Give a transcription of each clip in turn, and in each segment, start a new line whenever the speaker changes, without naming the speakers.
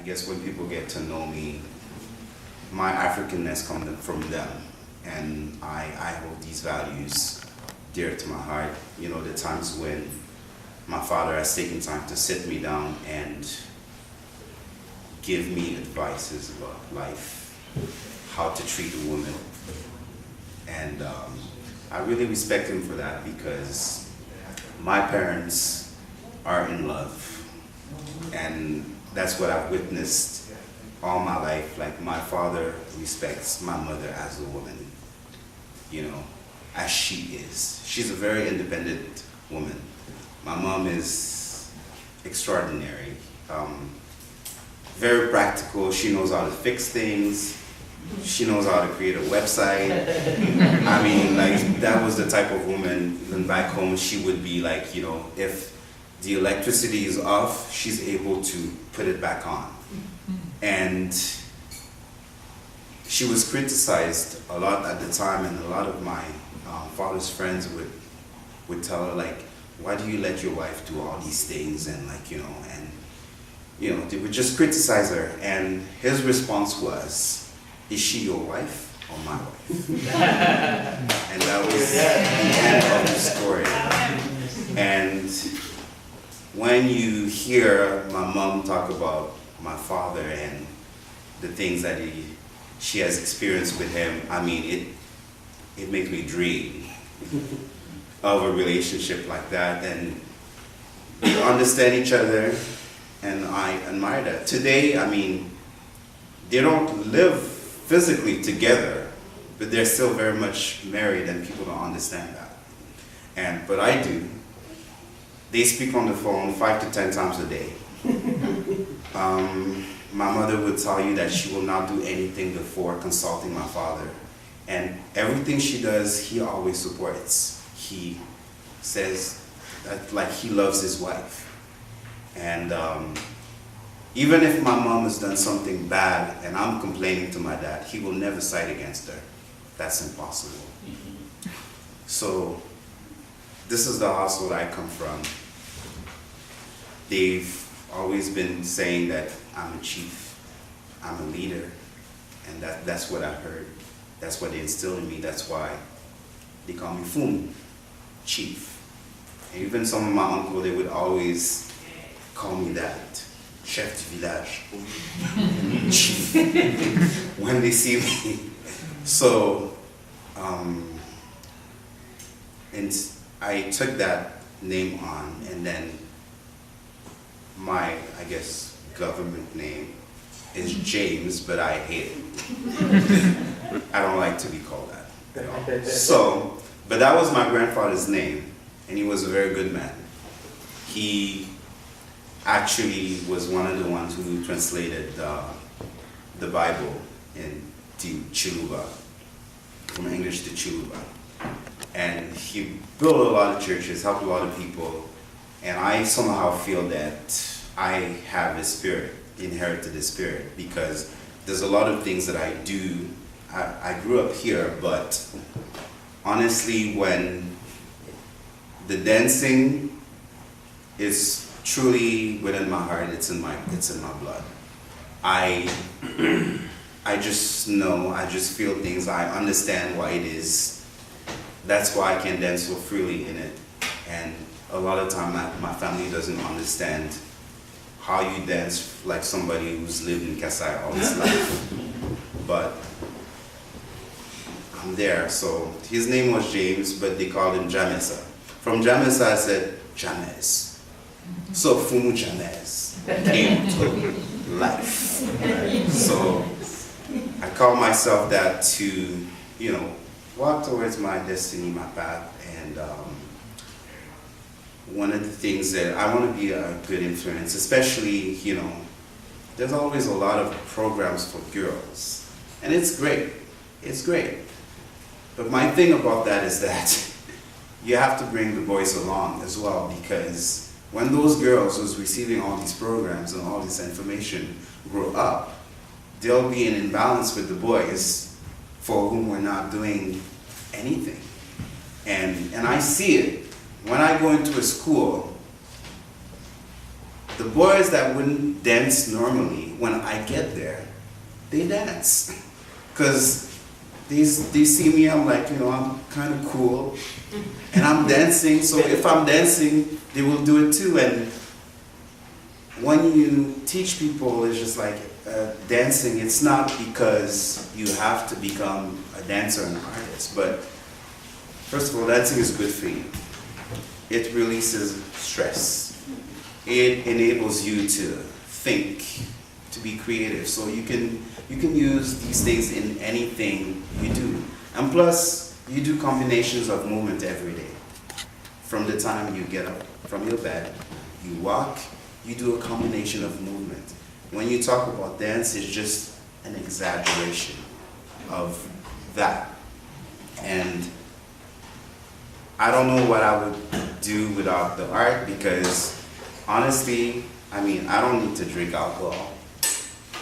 I guess when people get to know me, my Africanness comes from them. And I hold these values dear to my heart. You know, the times when my father has taken time to sit me down and give me advices about life, how to treat a woman. And I really respect him for that, because my parents are in love. And that's what I've witnessed all my life. Like, my father respects my mother as a woman, you know, as she is. She's a very independent woman. My mom is extraordinary, very practical. She knows how to fix things. She knows how to create a website. I mean, like, that was the type of woman. And back home, she would be like, you know, if the electricity is off, she's able to put it back on. And she was criticized a lot at the time, and a lot of my father's friends would tell her, like, why do you let your wife do all these things? And, like, you know, they would just criticize her. And his response was, is she your wife or my wife? And that was the end of the story. And when you hear my mom talk about my father and the things that she has experienced with him, I mean, it makes me dream of a relationship like that. And they understand each other, and I admire that. Today, I mean, they don't live physically together, but they're still very much married, and people don't understand that. But I do. They speak on the phone 5 to 10 times a day. My mother would tell you that she will not do anything before consulting my father. And everything she does, he always supports. He says that, like, he loves his wife. And even if my mom has done something bad and I'm complaining to my dad, he will never side against her. That's impossible. So this is the household I come from. They've always been saying that I'm a chief, I'm a leader, and that's what I heard. That's what they instilled in me. That's why they call me Fum, chief. And even some of my uncles, they would always call me that, chef du village, chief, when they see me. So, and I took that name on, and then my, I guess, government name is James, but I hate it. I don't like to be called that. You know? So, but that was my grandfather's name, and he was a very good man. He actually was one of the ones who translated the Bible into Chiluba, from English to Chiluba. And he built a lot of churches, helped a lot of people, and I somehow feel that I have a spirit, inherited a spirit, because there's a lot of things that I do. I grew up here, but honestly, when the dancing is truly within my heart, it's in my blood. I just know, I just feel things, I understand why it is. That's why I can dance so freely in it. And a lot of time my family doesn't understand how you dance like somebody who's lived in Kasai all his life. But I'm there. So his name was James, but they called him Jamesa. From Jamesa I said James. So Fumu James came to life. So I call myself that to, you know, walk towards my destiny, my path. And one of the things that I want to be a good influence, especially, you know, there's always a lot of programs for girls, and it's great, but my thing about that is that you have to bring the boys along as well, because when those girls who's receiving all these programs and all this information grow up, there'll be an imbalance with the boys for whom we're not doing anything. And I see it. When I go into a school, the boys that wouldn't dance normally, when I get there, they dance. Because they see me, I'm like, I'm kind of cool. And I'm dancing, so if I'm dancing, they will do it too. And when you teach people, it's just like dancing, it's not because you have to become a dancer and an artist, but first of all, dancing is good for you. It releases stress. It enables you to think, to be creative. So you can use these things in anything you do. And plus, you do combinations of movement every day. From the time you get up from your bed, you walk, you do a combination of movement. When you talk about dance, it's just an exaggeration of that. And I don't know what I would do without the art, because honestly, I don't need to drink alcohol.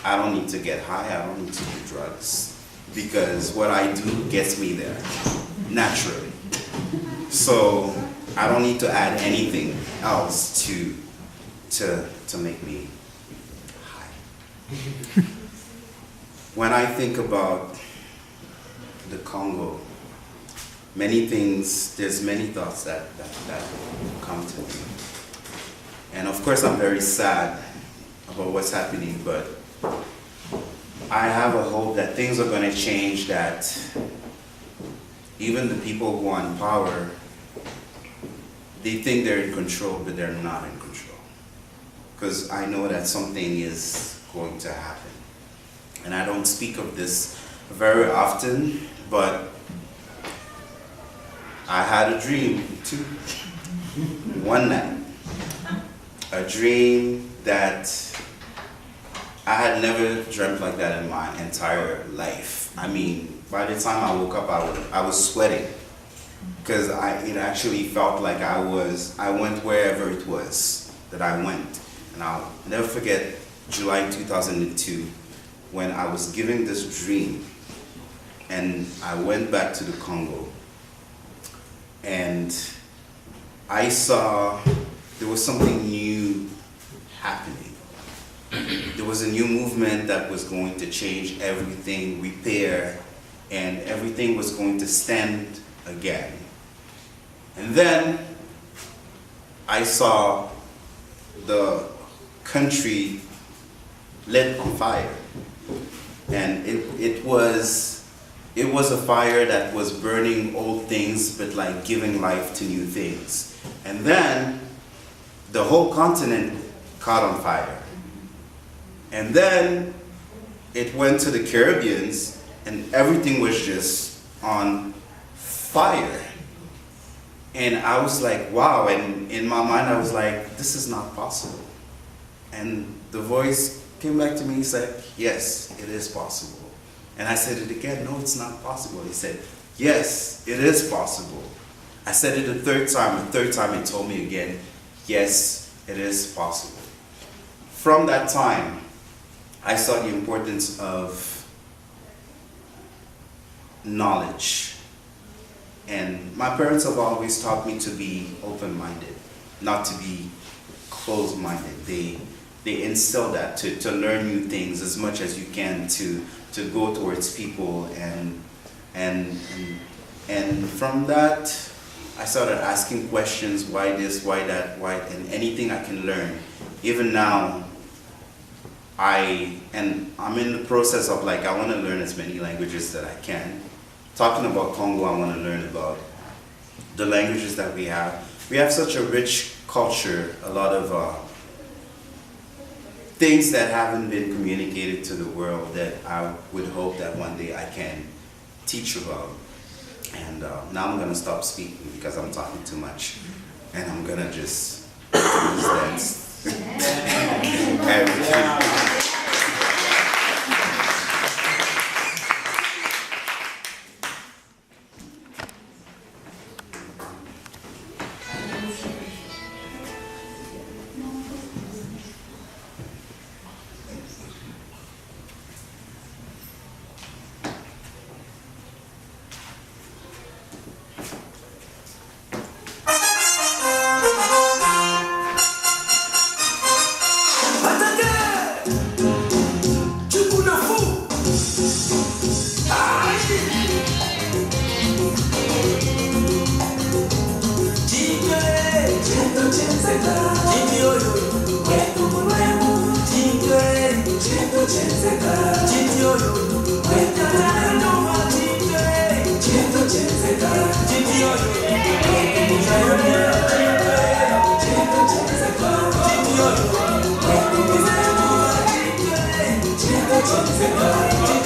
I don't need to get high. I don't need to do drugs, because what I do gets me there naturally. So I don't need to add anything else to make me high. When I think about the Congo, there's many thoughts that come to me. And of course I'm very sad about what's happening, but I have a hope that things are going to change, that even the people who are in power, they think they're in control, but they're not in control. Because I know that something is going to happen. And I don't speak of this very often, but I had a dream too, one night. A dream that I had never dreamt like that in my entire life. By the time I woke up, I was sweating, because it actually felt like I went wherever it was that I went. And I'll never forget July 2002, when I was given this dream, and I went back to the Congo, and I saw there was something new happening. There was a new movement that was going to change everything, repair, and everything was going to stand again. And then I saw the country lit on fire. And it was a fire that was burning old things, but like giving life to new things. And then the whole continent caught on fire. And then it went to the Caribbean, and everything was just on fire. And I was like, wow, and in my mind I was like, this is not possible. And the voice came back to me and said, yes, it is possible. And I said it again, no, it's not possible. He said, yes, it is possible. I said it a third time he told me again, yes, it is possible. From that time, I saw the importance of knowledge. And my parents have always taught me to be open-minded, not to be closed-minded. They instill that, to learn new things as much as you can, to go towards people, and from that I started asking questions, why this, why that, why, and anything I can learn. Even now, I'm in the process of I want to learn as many languages that I can. Talking about Congo, I want to learn about the languages that we have. We have such a rich culture, a lot of things that haven't been communicated to the world that I would hope that one day I can teach about. And now I'm going to stop speaking because I'm talking too much. And I'm going to just do this dance.
Dancing Congolese.